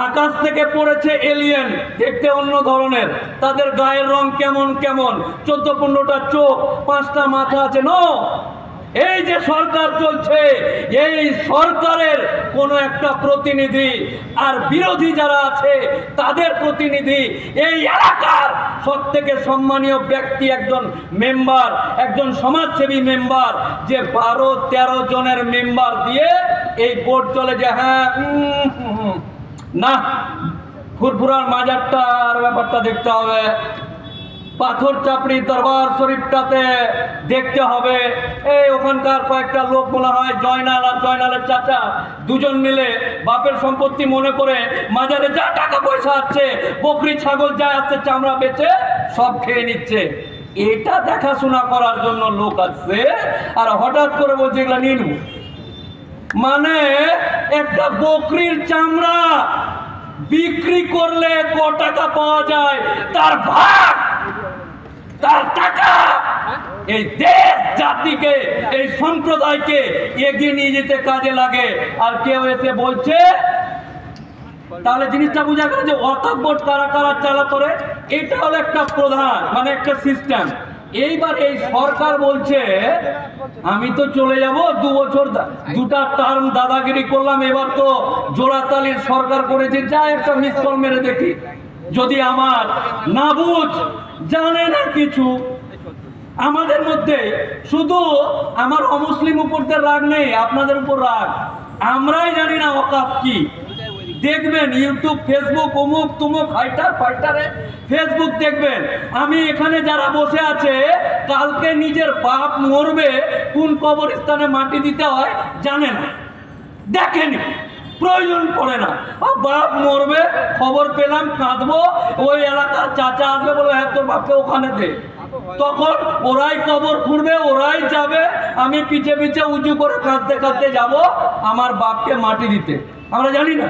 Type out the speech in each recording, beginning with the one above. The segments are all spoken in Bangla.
আকাশ থেকে পড়েছে এলিয়েন, দেখতে অন্য ধরনের, তাদের গায়ের রং কেমন কেমন, 14-15টা চোখ, 5টা মাথা আছে। নো, এই যে সরকার চলছে, এই সরকারের কোন একটা প্রতিনিধি আর বিরোধী যারা আছে তাদের প্রতিনিধি, এই এলাকার সবথেকে সম্মানীয় ব্যক্তি একজন মেম্বার, একজন সমাজসেবী মেম্বার, যে 12-13 জনের মেম্বার দিয়ে এই বোর্ড চলে যে হ্যাঁ না, ফুরফুরার মাজারটা আর ব্যাপারটা দেখতে হবে, পাথর চাপড়ি দরবার শরীফটাতে দেখতে হবে। এই ওখানকার কয়েকটা লোক মনে হয় জয়নাল আর জয়নালের চাচা দুজন মিলে বাপের সম্পত্তি মনে করে মাজারে যা টাকা পয়সা আছে, বকরি ছাগল যা আছে চামড়া বেচে সব খেয়ে নিচ্ছে। এটা দেখাশোনা করার জন্য লোক আছে, আর হঠাৎ করে বলছে এগুলা নিয়ে নেব। মানে একটা বকরির চামড়া বিক্রি করলে ক টাকা পাওয়া যায়, তার ভাগ, তার টাকা এই দেশ জাতিকে, এই সম্প্রদায়কে এগিয়ে নিয়ে যেতে কাজে লাগে। আর কেউ এসে বলছে, তাহলে জিনিসটা বোঝা গেল যে ওয়াকফ বোর্ড কারা কারা চালা করে। এটা হলো একটা প্রধান, মানে একটা সিস্টেম। এইবার এই সরকার বলছে আমি তো চলে যাব, 2 বছর 2টা টার্ম দাদাগিরি করলাম, এবার তো জোড়াতালির সরকার করেছে, যা একটা মিস কল মেরে দেখি, যদি আমার না বুঝ জানে না কিছু। আমাদের মধ্যে শুধু আমার অমুসলিম উপরদের রাগ নেই, আপনাদের উপর রাগ। আমরাই জানি না ওয়াকফ কি। দেখবেন ইউটিউব, ফেসবুক, অমুক তুমুক ফাইটারে ফেসবুক দেখবেন, আমি এখানে যারা বসে আছে, কালকে নিজের বাপ মরবে, কোন কবরস্থানে মাটি দিতে হয় জানে না, দেখেনি, প্রয়োজন পড়ে না। বাপ মরবে, খবর পেলাম, কাঁদবো, ওই এলাকার চাচা আসবে, বলে হ্যাঁ তোর বাপকে ওখানে দে, তখন ওরাই কবর খুঁড়বে, ওরাই যাবে, আমি পিছে পিছে উঁচু করে কাঁদতে কাঁদতে যাব আমার বাপকে মাটি দিতে। আমরা জানি না,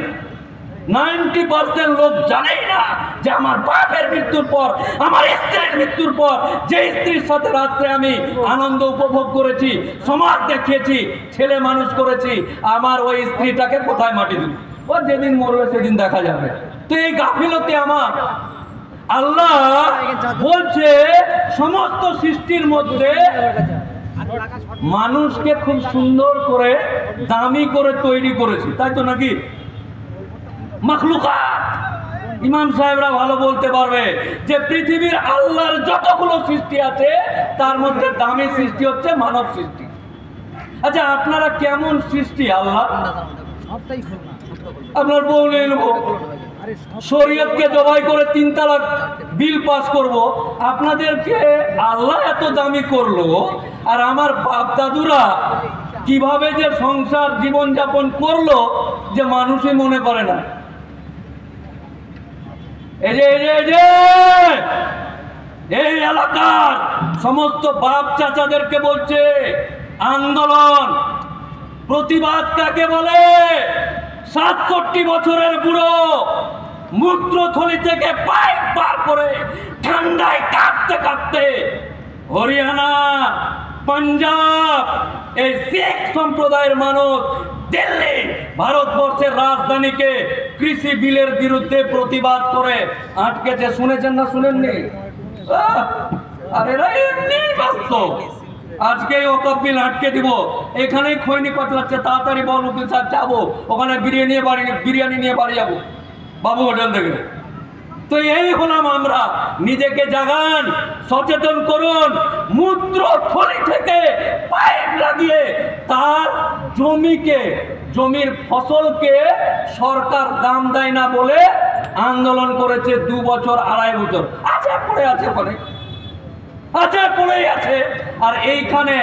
90% লোক জানেই না যে আমার বাপের মৃত্যুর পর, আমার স্ত্রীর মৃত্যুর পর, যে স্ত্রীর সাথে রাত্রে আমি আনন্দ উপভোগ করেছি, সমাজ দেখিয়েছি, ছেলে মানুষ করেছি, আমার ওই স্ত্রীটাকে কোথায় মাটি দিব? ও যেদিন মরবে সেদিন দেখা যাবে। তো এই গাফিলতি আমার। আল্লাহ বলছে সমস্ত সৃষ্টির মধ্যে মানুষকে খুব সুন্দর করে, দামি করে তৈরি করেছি, তাই তো নাকি? মাখলুকাত, ইমাম সাহেবরা ভালো বলতে পারবে যে পৃথিবীর আল্লাহর যতগুলো সৃষ্টি আছে তার মধ্যে দামি সৃষ্টি হচ্ছে মানব সৃষ্টি। আচ্ছা, আপনারা কেমন সৃষ্টি আল্লাহ? আপনার বউ নিয়ে নেবো, শরীয়তকে জবাই করে 3 তালাক বিল পাস করব, আপনাদেরকে আল্লাহ এত দামি করলো, আর আমার বাপ দাদুরা কিভাবে যে সংসার জীবন যাপন করলো যে মানুষই মনে করে না। এই এলাকার সমস্ত বাপ চাচাদেরকে বলছে, আন্দোলন প্রতিবাদ কাকে বলে? 67 বছরের বুড়ো মূত্রথলি থেকে পাইপ বার করে ঠান্ডায় কাঁপতে কাঁপতে হরিয়ানা, পাঞ্জাব, এই শিখ সম্প্রদায়ের মানুষ দিল্লি, ভারতবর্ষের রাজধানীকে কৃষি বিলের বিরুদ্ধে প্রতিবাদ করে আটকেছে। শুনেছেন না শুনেননি? আর এরা এমনি ব্যস্ত, আজকে ওয়াকফ বিল আটকে দিব, এখানেই খৈনি পাঠাচ্ছে, তাড়াতাড়ি বল উকিল সাহেব যাবো, ওখানে বিরিয়ানি নিয়ে বাড়ি যাবো বাবু হোটেল থেকে। তো এই হলাম আমরা। নিজেকে জাগান, সচেতন করুন। মূত্রথলি থেকে পাইপ লাগিয়ে তার জমির ফসলকে সরকার দাম দেয় না বলে আন্দোলন করেছে 2 বছর 2.5 বছর। পড়েই আছে। আর এইখানে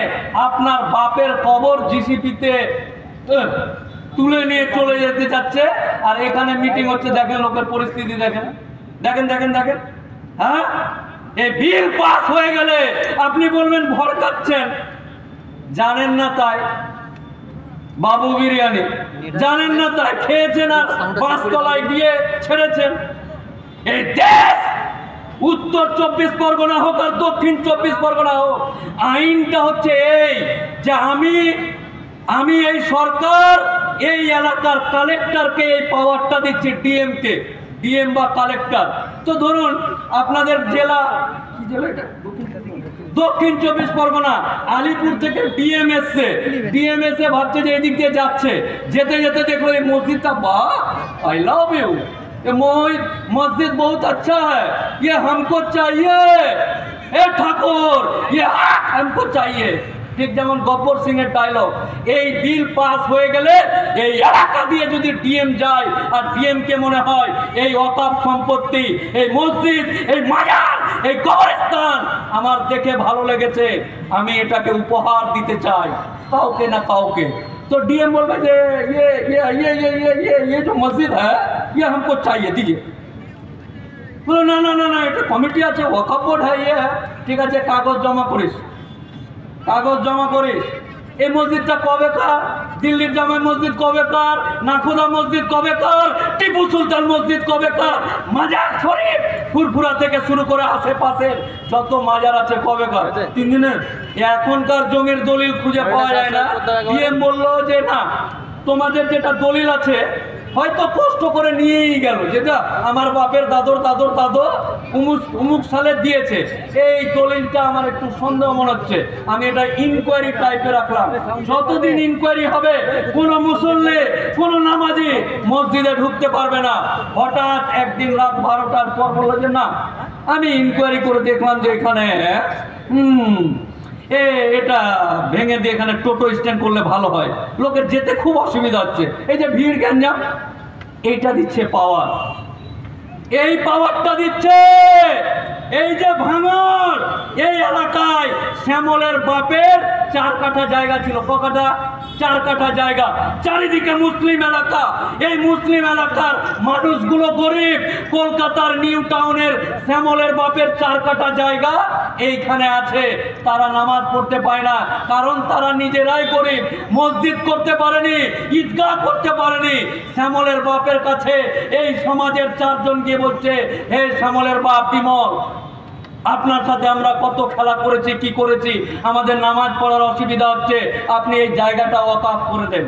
আপনার বাপের কবর জিসিপিতে তুলে নিয়ে চলে যেতে যাচ্ছে, আর এখানে মিটিং হচ্ছে। দেখেন লোকের পরিস্থিতি, দেখেন। হ্যাঁ, এই বিল পাস হয়ে গেলে আপনি বলবেন ভড়কাচ্ছেন, জানেন না তাই বাবু বিরিয়ানি, জানেন না তাই খেয়েছেন আর 5 তলায় গিয়ে ছেড়েছেন। এই দেশ উত্তর 24 পরগনা হোক আর দক্ষিণ 24 পরগনা হোক, আইনটা হচ্ছে এই যে আমি এই সরকার এই এলাকার কালেক্টরকে এই পাওয়ারটা দিচ্ছে ডিএমকে, ডিএম বা কালেক্টর। তো ধরুন আপনাদের জেলা, কি জেলা এটা, দক্ষিণ 24 পরগনা, আলিপুর থেকে ডিএম এসছে, ডিএম এসে ভাবছে যে এদিক দিয়ে যাচ্ছে, যেতে যেতে দেখলো এই মসজিদটা, বাহ आई लव यू, ये मस्जिद बहुत अच्छा है, ये हमको चाहिए, ए ठाकुर ये हमको चाहिए। ঠিক যেমন গব্বর সিং এর ডায়লগ, এই বিল পাস হয়ে গেলে এই এলাকা দিয়ে যদি ডিএম যায় আর ডিএম কে মনে হয় এই ওয়াকফ সম্পত্তি, এই মসজিদ, এই মাজার, এই কবরস্থান আমার দেখে ভালো লেগেছে, আমি এটাকে উপহার দিতে চাই কাউকে না কাউকে, तो डीएम बोल रहे ये जो मस्जिद है ये हमको चाहिए दीजिए। बोलो ना ना ना ना এটা কমিটি আছে, ওয়াকফ বোর্ড है, ये है, ঠিক আছে কাগজ জমা করিস, কাগজ জমা করিস। এই মসজিদটা কবেকার, দিল্লির জামে মসজিদ কবেকার, নাখোদা মসজিদ কবেকার, টিপু সুলতান মসজিদ কবেকার, মাজার শরীফ ফুরফুরা থেকে শুরু করে আশেপাশের যত মাজার আছে কবেকার, 3 দিনের। এখনকার জমির দলিল খুঁজে পাওয়া যায় না। ডিএম বললো যে না, তোমাদের যেটা দলিল আছে হয়তো কষ্ট করে নিয়েই গেল, যেটা আমার বাপের দাদর দাদর দাদো অমুক সালে দিয়েছে, এই দলিলটা আমার একটু সন্দেহ মনে হচ্ছে, আমি এটা ইনকোয়ারি টাইপে রাখলাম। যতদিন ইনকোয়ারি হবে কোনো মুসল্লি, কোনো নামাজি মসজিদে ঢুকতে পারবে না। হঠাৎ একদিন রাত 12টার পর বললো যে না, আমি ইনকোয়ারি করে দেখলাম যে এখানে এটা ভেঙে দিয়ে এখানে টোটো স্ট্যান্ড করলে ভালো হয়, লোকের যেতে খুব অসুবিধা হচ্ছে, এই যে ভিড় গ্যাঞ্জাম, এইটা দিচ্ছে পাওয়ার, এই পাওয়ারটা দিচ্ছে। এই যে ভাঙর, এই এলাকায় শ্যামলের বাপের 4 কাঠা জায়গা ছিল, কটা, 4 কাঠা জায়গা, চারিদিকে মুসলিম এলাকা, এই মুসলিম এলাকার মানুষগুলো গরিব, কলকাতার নিউ টাউনের শ্যামলের বাপের 4 কাঠা জায়গা এইখানে আছে, তারা নামাজ পড়তে পায় না, কারণ তারা নিজেরাই গরিব, মসজিদ করতে পারেনি, ঈদগাহ করতে পারেনি। শ্যামলের বাপের কাছে এই সমাজের 4 জন গিয়ে বলছে, হে শ্যামলের বাপ বিমল, আপনার সাথে আমরা কত খেলা করেছি, কি করেছি, আমাদের নামাজ পড়ার অসুবিধা হচ্ছে, আপনি এই জায়গাটা ওয়াকফ করে দেন।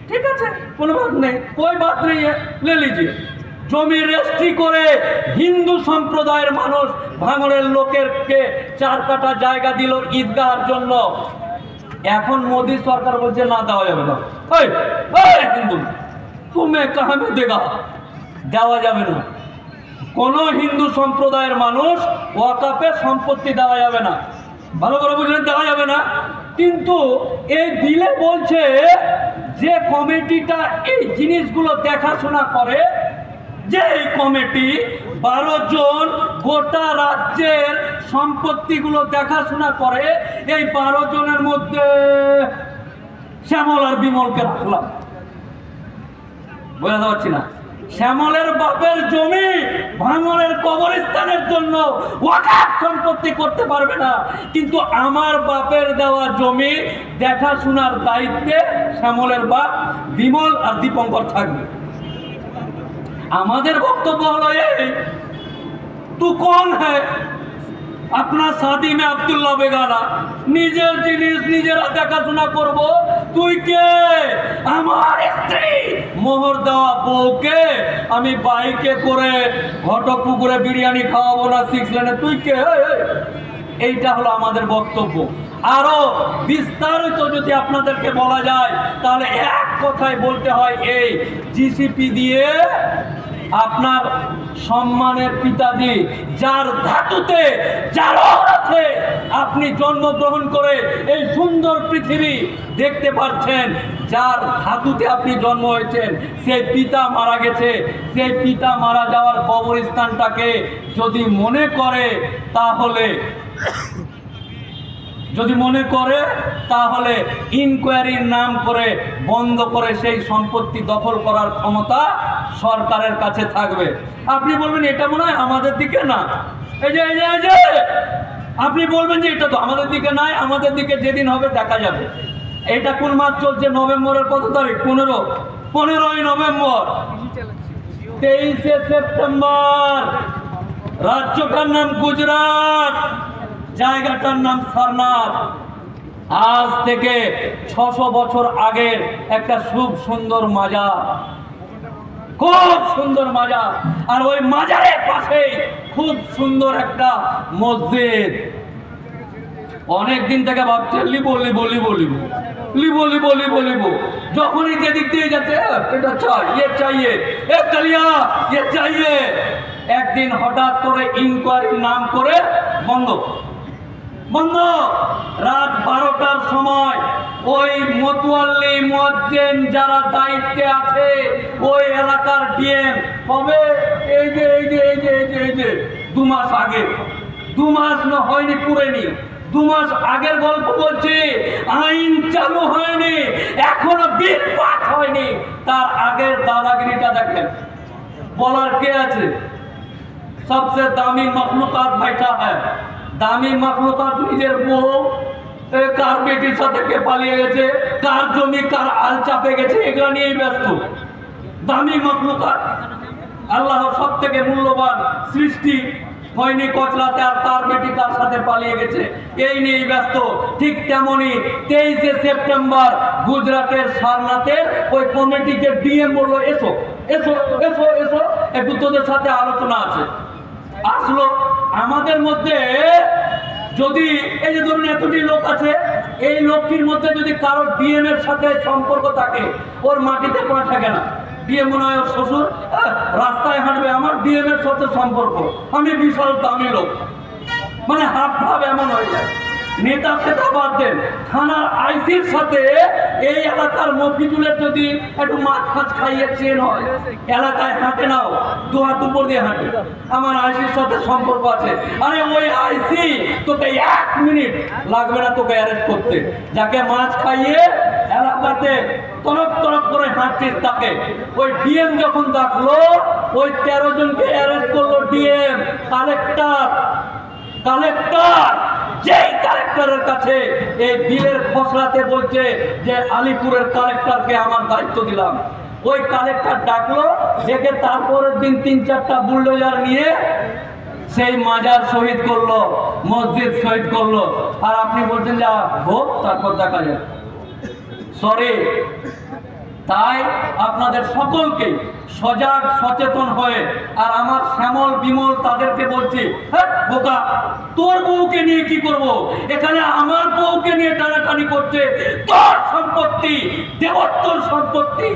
ঠিক আছে, কোনো বাত নেই, কোই বাত নেই, লে লিজিয়ে। জমি রেজিস্ট্রি করে হিন্দু সম্প্রদায়ের মানুষ ভাঙড়ের লোকেরকে 4 কাঠা জায়গা দিল ঈদগাহের জন্য। এখন মোদী সরকার বলছে না, দেওয়া যাবে না। হিন্দু তুমি কাহা মে দেগা, দেওয়া যাবে না। কোন হিন্দু সম্প্রদায়ের মানুষ ওয়াকফে সম্পত্তি দেওয়া যাবে না, ভালো করে বুঝলেন, দেওয়া যাবে না। কিন্তু এই বিলে বলছে যে কমিটিটা এই জিনিসগুলো দেখাশোনা করে, যে এই কমিটি 12 জন গোটা রাজ্যের সম্পত্তিগুলো দেখাশোনা করে, এই 12 জনের মধ্যে শ্যামল আর বিমলকে রাখলাম। বোঝাতে পারছি না, শ্যামলের বাপের জমি ভাঙড়ের কবরস্থানের জন্য ওয়াকফ সম্পত্তি করতে পারবে না, কিন্তু আমার বাপের দেওয়া জমি দেখাশোনার দায়িত্বে শ্যামলের বাপ বিমল আর দীপঙ্কর থাকবে। আমাদের বক্তব্য হলো এই, তু কোন হ্যায় अपना शादी में अब्दुल्ला बेगाना, নিজের জিনিস নিজেরা দেখাশোনা করব, তুই কে? আমার স্ত্রী মোহর দেওয়া বউকে আমি বাইকে করে ঘটক পুকুরে বিরিয়ানি খাওয়াবো না 6 লেনে, তুই কে? এইটা হলো আমাদের বক্তব্য। আরো বিস্তারিত যদি আপনাদেরকে বলা যায় তাহলে এক কথায় বলতে হয়, এই জিসিপি দিয়ে আপনার সম্মানের পিতাজি, যার ধাতুতে, যার অর্থে আপনি জন্মগ্রহণ করে এই সুন্দর পৃথিবী দেখতে পাচ্ছেন, যার ধাতুতে আপনি জন্ম হয়েছেন, সেই পিতা মারা গেছে, সেই পিতা মারা যাওয়ার কবরস্থানটাকে যদি মনে করে তাহলে ইনকোয়ারির নাম করে বন্ধ করে সেই সম্পত্তি দখল করার ক্ষমতা সরকারের কাছে থাকবে। আপনি বলবেন এটা মনে হয় আমাদের দিকে না, এই যে আপনি বলবেন যে এটা তো আমাদের দিকে নাই, আমাদের দিকে যেদিন হবে দেখা যাবে। এটা কোন মাস চলছে? নভেম্বরের কত তারিখ? 15ই নভেম্বর। 23শে সেপ্টেম্বর রাজ্যটার নাম গুজরাট, জায়গাটার নাম সারনাথ। আজ থেকে 600 বছর আগের একটা খুব সুন্দর মাজার, খুব সুন্দর মাজার, আর ওই মাজারের পাশেই খুব সুন্দর একটা মসজিদ। অনেক দিন থেকে ভাবছে লিবো লিবো লিবো লিবো লিবো লিবো লিবো লিবো, যখনই যেদিক দিয়ে যাচ্ছে এটা চাই, ইয়ে চাইয়ে, এ চালিয়া ইয়ে চাইয়ে। একদিন হঠাৎ করে ইনকোয়ারির নাম করে বন্ধ বন্ধ। রাত 12টার সময় ওই মতোয়াল্লি মুয়াজ্জিন যারা দায়িত্বে আছে ওই এলাকার ডিএম কবে এই যে 2 মাস আগে, 2 মাস না হয়নি পুরেনি, 2 মাস আগের গল্প বলছি। আইন চালু হয়নি, এখনো বিল পাস হয়নি, তার আগের দাদাগিরিটা দেখেন। বলার কে আছে? সবচেয়ে দামি মখলুকাত बैठा है। দামি মখলুকাত নিজের বউ, কার বেটির সাথে কে পালিয়ে গেছে, কার জমি কার আল চাপে গেছে, এগুলো নিয়েই ব্যস্ত দামি মখলুকাত। আল্লাহ সব থেকে মূল্যবান সৃষ্টি হয়নি কচলাতে, আর তার বেটি তার সাথে পালিয়ে গেছে, এই নিয়েই ব্যস্ত। ঠিক তেমনি 23শে সেপ্টেম্বর গুজরাটের সারনাথের ওই কমিটিকে ডিএম বললো এসো এসো এসো এসো, একটু তোদের সাথে আলোচনা আছে। আসলো। আমাদের মধ্যে যদি এই যে ধরুন এতটি লোক আছে, এই লোকটির মধ্যে যদি কারো ডিএম এর সাথে সম্পর্ক থাকে, ওর মাটিতে পা থাকে না। ডিএম মনে হয় ওর শ্বশুর, রাস্তায় হাঁটবে, আমার ডিএম এর সাথে সম্পর্ক, আমি বিশাল দামি লোক, মানে হাফ ভাব এমন হয়ে যায়। নেতা ফেতা বাদ দেন, থানার আইসির সাথে এই এলাকার মফিজুলের যদি একটু মাছ ফাছ খাইয়ে চেন হয়, এলাকায় হাঁটে নাও, 2 হাত উপর দিয়ে হাঁটে, আমার আইসির সাথে সম্পর্ক আছে। আরে ওই আইসি তোকে 1 মিনিট লাগবে না তোকে অ্যারেস্ট করতে, যাকে মাছ খাইয়ে এলাকাতে তরফ তরফ করে হাঁটছিস তাকে। ওই ডিএম যখন ডাকলো, ওই 13 জনকে অ্যারেস্ট করলো ডিএম। কালেক্টর যেই কালেক্টরের কাছে এই বিলের খসড়াতে বলছে যে আলিপুরের কালেক্টরকে আমার দায়িত্ব দিলাম, ওই কালেক্টর ডাকলো, ডেকে তারপরের দিন 3-4টা বুলডোজার নিয়ে সেই মাজার শহীদ করলো, মসজিদ শহীদ করলো। আর আপনি বলছেন যে হোক তারপর দেখা যায়। সরি, তাই আপনাদের সকলকে সজাগ সচেতন হয়ে, আর আমার শ্যামল বিমল তাদেরকে বলছি, বোকা, তোর বউকে নিয়ে কি করব? এখানে আমার বউকে নিয়ে টানাটানি করছে, তোর সম্পত্তি দেবত্বর সম্পত্তি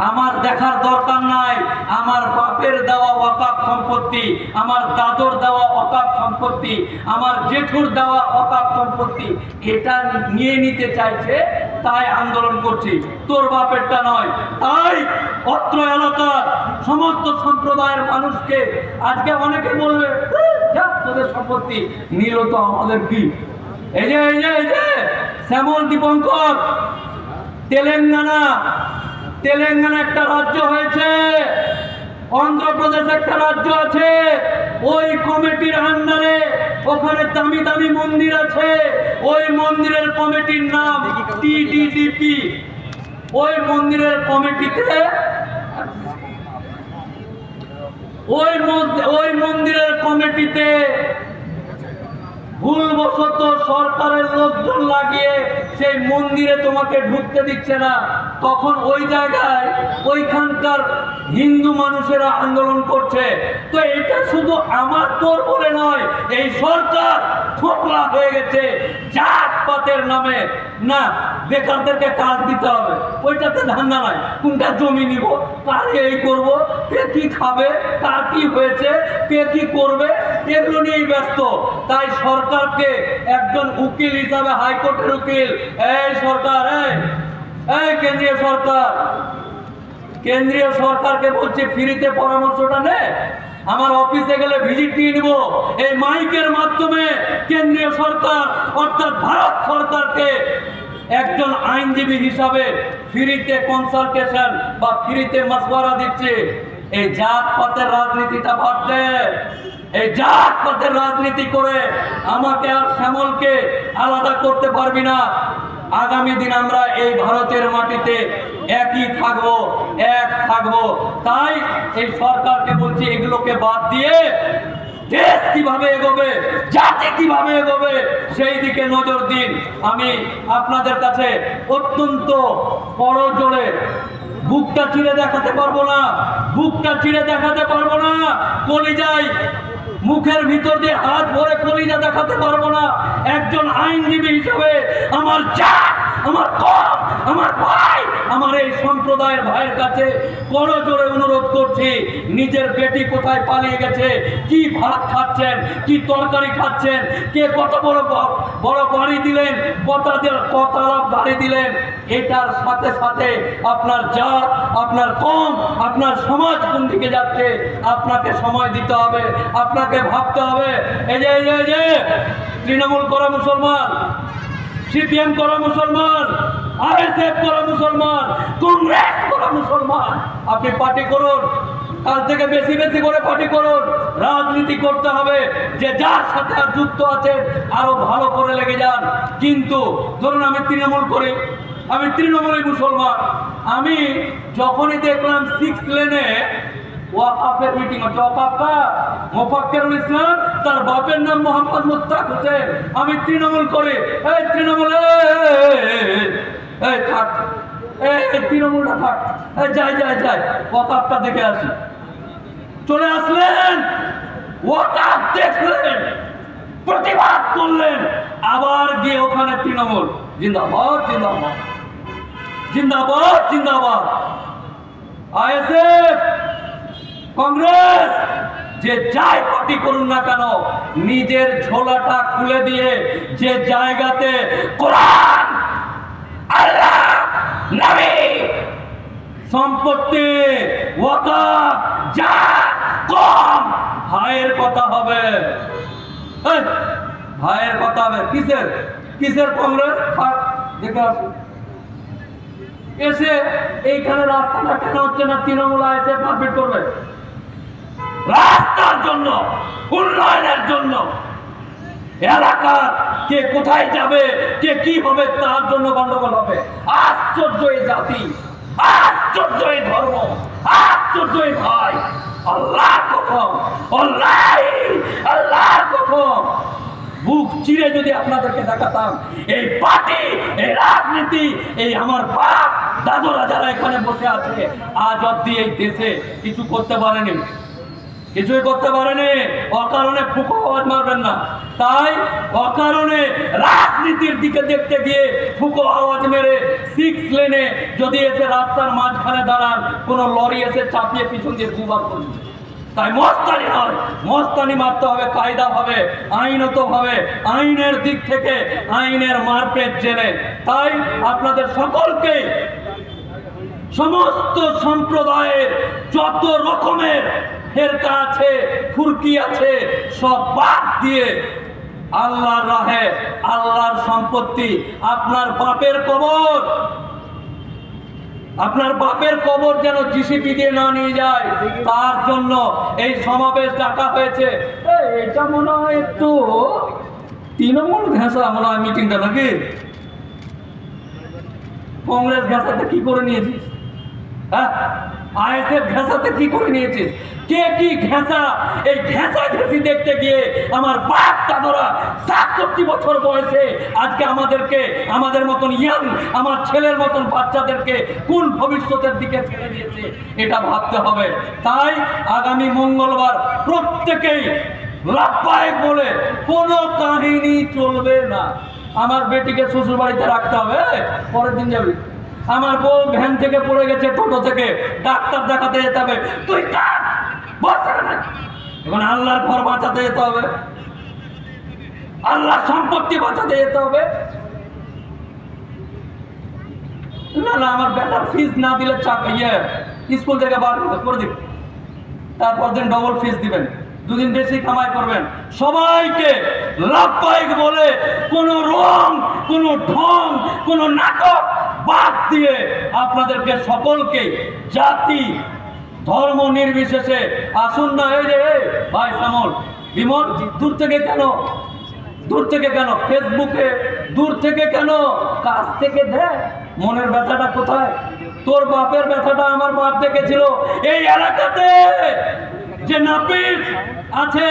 আমার দেখার দরকার নাই। আমার বাপের দেওয়া ওয়াকাফ সম্পত্তি, আমার দাদুর দেওয়া ওয়াকাফ সম্পত্তি, আমার জেঠুর দেওয়া ওয়াকাফ সম্পত্তি, এটা নিয়ে নিতে চাইছে, তাই আন্দোলন করছি, তোর বাপেরটা নয়। তাই অত্র এলাকার সমস্ত সম্প্রদায়ের মানুষকে আজকে অনেকে বলবে তোদের সম্পত্তি নিল তো আমাদের কি? এই যে শ্যামল দীপঙ্কর, তেলেঙ্গানা একটা রাজ্য হয়েছে, অন্ধ্রপ্রদেশ একটা রাজ্য আছে, ওই কমিটির আন্ডারে ওখানে দামি দামি মন্দির আছে, ওই মন্দিরের কমিটির নাম টিডিডিপি। ওই মন্দিরের কমিটিতে ওই মন্দিরের কমিটিতে ভুলবশত সরকারের লোকজন লাগিয়ে সেই মন্দিরে তোমাকে ঢুকতে দিচ্ছে না, তখন ওই জায়গায় ওইখানকার হিন্দু মানুষেরা আন্দোলন করছে। তো এটা শুধু আমার তোর বলে নয়, এই সরকার খোকলা হয়ে গেছে জাতপাতের নামে। না, বেকারদেরকে কাজ দিতে হবে, ওইটাতে ধান্দা নাই, কোনটা জমি নিব, কার এই করবো, কে কি খাবে, কার কি হয়েছে, কে কি করবে, এগুলো নিয়েই ব্যস্ত। তাই সরকারকে একজন উকিল হিসাবে, হাইকোর্টের উকিল, এই সরকার, এই কেন্দ্রীয় সরকারকে বলছে ফ্রিতে পরামর্শটা নে, আমার অফিসে গেলে ভিজিট নিয়ে নিব। এই মাইকের মাধ্যমে কেন্দ্রীয় সরকার অর্থাৎ ভারত সরকারকে একজন আইনজীবী হিসাবে ফ্রিতে কনসালটেশন বা ফ্রিতে মাসওয়ারা দিচ্ছে। এই জাতপাতের রাজনীতিটা বাদ দে, এই জাতপাতের রাজনীতি করে আমাকে আর শ্যামলকে আলাদা করতে পারবি না। আগামী দিন আমরা এই ভারতের মাটিতে একই থাকবো, এক থাকবো। তাই এই সরকারকে বলছি এগুলোকে বাদ দিয়ে দেশ কিভাবে এগোবে, জাতি কিভাবে এগোবে, সেই দিকে নজর দিন। আমি আপনাদের কাছে অত্যন্ত বড় জোরে বুকটা চিরে দেখাতে পারবো না, বুকটা চিরে দেখাতে পারবো না, কলিজায় মুখের ভিতর দিয়ে হাত ভরে কলিজা দেখাতে পারবো না। একজন আইনজীবী হিসেবে আমার জাত, আমার কম, আমার ভাই, আমার এই সম্প্রদায়ের ভাইয়ের কাছে বড় জোরে অনুরোধ করছি, নিজের বেটি কোথায় পালিয়ে গেছে, কি ভাত খাচ্ছেন, কি তরকারি খাচ্ছেন, কে কত বড় বড় বাড়ি দিলেন, কতলা বাড়ি দিলেন, এটার সাথে সাথে আপনার জাত, আপনার কম, আপনার সমাজ কোন দিকে যাচ্ছে আপনাকে সময় দিতে হবে, আপনাকে ভাবতে হবে। এই যে তৃণমূল করা মুসলমান, সিপিএম করা মুসলমান, আরএসএফ করা মুসলমান, কংগ্রেস করা মুসলমান, আপনি পার্টি করুন, কাল থেকে বেশি বেশি করে পার্টি করুন। রাজনীতি করতে হবে, যে যার সাথে আর যুক্ত আছে আরো ভালো করে লেগে যান। কিন্তু ধরুন আমি তৃণমূল করি, আমি তৃণমূলী মুসলমান, আমি যখনই দেখলাম 6 লেনে ওয়াকাফের মিটিং হচ্ছে, ওয়াকাফা মোফাক্কেরুল ইসলাম, তার বাপের নাম মোহাম্মদ মুস্তাক হোসেন, আমি তৃণমূল করি, এই তৃণমূল এই থাক, এই তৃণমূলটা থাক, যাই যাই যাই ওয়াকাফটা দেখে আসি। চলে আসলেন, ওয়াকাফ দেখলেন, প্রতিবাদ করলেন, আবার গিয়ে ওখানে তৃণমূল জিন্দাবাদ জিন্দাবাদ জিন্দাবাদ জিন্দাবাদ, আইএসএফ, কংগ্রেস, যে যাই পার্টি করুন না কেন, নিজের ঝোলাটা খুলে দিয়ে যে জায়গাতে কোরআন, আল্লাহ, নবী, সম্পত্তি, ওয়াকাফ, যা কম, ভাইয়ের কথা হবে, ভাইয়ের কথা হবে। কিসের কিসের কংগ্রেস দেখে আসুন। এসে এইখানে রাস্তাটা কেন হচ্ছে না, তৃণমূল এসে মারপিট করবে রাস্তার জন্য, উন্নয়নের জন্য, এলাকার কে কোথায় যাবে, কে কি হবে তার জন্য গন্ডগোল হবে। আশ্চর্য এই জাতি, আশ্চর্য এই ধর্ম, আশ্চর্য এই ভাই। আল্লাহ কসম, আল্লাহ কসম, বুক চিরে যদি আপনাদেরকে দেখাতাম, এই পার্টি, এই রাজনীতি, এই আমার বাপ দাদুরা যারা এখানে বসে আছে, আজ অব্দি এই দেশে কিছু করতে পারেনি, কিছুই করতে পারেনি। অকারণে ফুঁকো আওয়াজ মারবেন না। তাই অকারণে রাজনীতির দিকে দেখতে গিয়ে ফুঁকো আওয়াজ মেরে 6 লেনে যদি এসে রাস্তার মাঝখানে দাঁড়ান, কোনো লরি এসে চাপিয়ে পিছন দিয়ে দুবার করবে। তাই মস্তানি নয়, মস্তানি মারতে হবে কায়দা ভাবে, আইনত ভাবে, আইনের দিক থেকে, আইনের মারপেট জেনে। তাই আপনাদের সকলকে, সমস্ত সম্প্রদায়ের যত রকমের ফেরকা আছে, ফুরকি আছে, সব বাদ দিয়ে আল্লাহর রাহে, আল্লাহর সম্পত্তি, আপনার বাপের কবর, আপনার বাপের কবর যেন জিসিপি দিয়ে না নিয়ে যায়, তার জন্য এই সমাবেশ ডাকা হয়েছে। এটা মনে হয় একটু তৃণমূল ঘেঁষা মনে হয় মিটিংটা, নাকি কংগ্রেস ঘেঁষাতে কি করে নিয়েছিস? হ্যাঁ, আইএসএফ ঘেঁষাতে কি করে নিয়েছিস? কে কি ঘেঁষা, এই ঘেঁষা ঘেঁষি দেখতে গিয়ে আমার বাপ দাদুরা ৬৭ বছর বয়সে আজকে আমাদেরকে, আমাদের মতন ইয়াং, আমার ছেলের মতন বাচ্চাদেরকে কোন ভবিষ্যতের দিকে ফেলে দিয়েছে, এটা ভাবতে হবে। তাই আগামী মঙ্গলবার প্রত্যেকেই লাভবাহিক বলে কোনো কাহিনী চলবে না। আমার বেটিকে শ্বশুর বাড়িতে রাখতে হবে, পরের দিন যাবি। আমার বউ ভ্যান থেকে পড়ে গেছে, টোটো থেকে, ডাক্তার দেখাতে যেতে হবে, তুই কাট, এখন আল্লাহর ঘর বাঁচাতে যেতে হবে, আল্লাহ সম্পত্তি বাঁচাতে যেতে হবে। না না, আমার বেটার ফিস না দিলে স্কুল থেকে বার করে দিন, তারপর দিন ডবল ফিস দিবেন, 2 দিন বেশি কামাই করবেন। সবাইকে লাভবাহিক বলে কোনো রং, কোনো ঢং, কোনো নাটক বাদ দিয়ে আপনাদেরকে সকলকে জাতি ধর্ম নির্বিশেষে আসুন না। এই যে ভাই শ্যামল, বিমল, দূর থেকে কেন, দূর থেকে কেন ফেসবুকে, দূর থেকে কেন, কাছ থেকে দেখ মনের ব্যথাটা কোথায়। তোর বাপের ব্যথাটা আমার বাপ দেখেছিল এই এলাকাতে, যে নাপিত আছে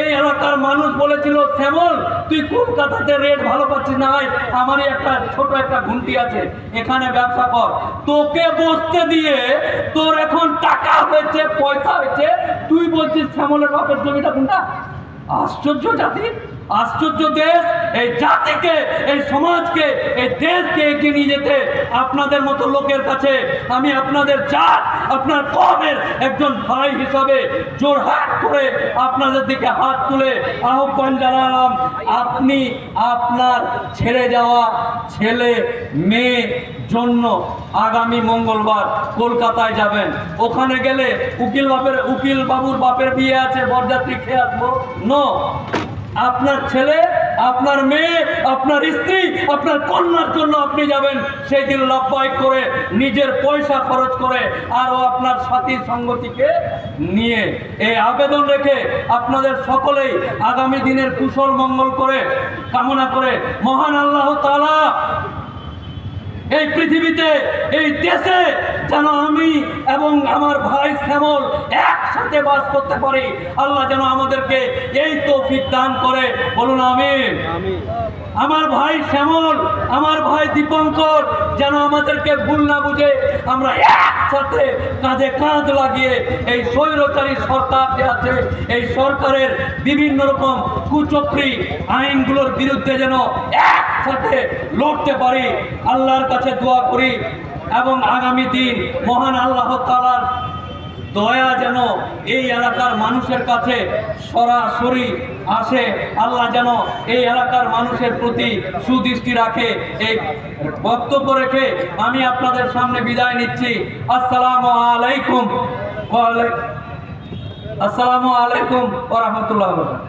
এই এলাকার মানুষ বলেছিল, শ্যামল তুই কলকাতাতে রেট ভালো পাচ্ছিস না, ভাই আমারই একটা ছোট একটা ঘুমটি আছে, এখানে ব্যবসা কর। তোকে বসতে দিয়ে তোর এখন টাকা হয়েছে, পয়সা হয়েছে, তুই বলছিস শ্যামলের বাপের জমিটা কোনটা? আশ্চর্য জাতি, আশ্চর্য দেশ। এই জাতিকে, এই সমাজকে, এই দেশকে এগিয়ে নিয়ে যেতে আপনাদের মতো লোকের কাছে আমি আপনাদের জাত, আপনার কওমের একজন ভাই হিসাবে জোরহাট করে আপনাদের দিকে হাত তুলে আহ্বান জানালাম, আপনি আপনার ছেড়ে যাওয়া ছেলে মেয়ে জন্য আগামী মঙ্গলবার কলকাতায় যাবেন। ওখানে গেলে উকিল বাবুর বাপের বিয়ে আছে, বরযাত্রী খেয়ে আসবো? নো, আপনার ছেলে, আপনার মেয়ে, আপনার স্ত্রী, আপনার কন্যার জন্য আপনি যাবেন। সেই দিন লব্বাইক করে নিজের পয়সা খরচ করে আরও আপনার সাথী সঙ্গতিকে নিয়ে এই আবেদন রেখে আপনাদের সকলেই আগামী দিনের কুশল মঙ্গল করে কামনা করে মহান আল্লাহ তাআলা এই পৃথিবীতে, এই দেশে যেন আমি এবং আমার ভাই শ্যামল একসাথে বাস করতে পারি, আল্লাহ যেন আমাদেরকে এই তৌফিক দান করে, বলুন আমিন। আমার ভাই শ্যামল, আমার ভাই দীপঙ্কর যেন আমাদেরকে ভুল না বুঝে আমরা একসাথে কাঁধে কাঁধ লাগিয়ে এই স্বৈরচারী সরকার যে আছে, এই সরকারের বিভিন্ন রকম কুচক্রী আইনগুলোর বিরুদ্ধে যেন একসাথে লড়তে পারি, আল্লাহর কাছে দোয়া করি। এবং আগামী দিন মহান আল্লাহ তাআলার দয়া যেন এই এলাকার মানুষের কাছে সরাসরি আসে, আল্লাহ যেন এই এলাকার মানুষের প্রতি সুদৃষ্টি রাখে। এই বক্তব্য রেখে আমি আপনাদের সামনে বিদায় নিচ্ছি। আসসালামু আলাইকুম ওয়া রাহমাতুল্লাহি ওয়া বারাকাতুহু।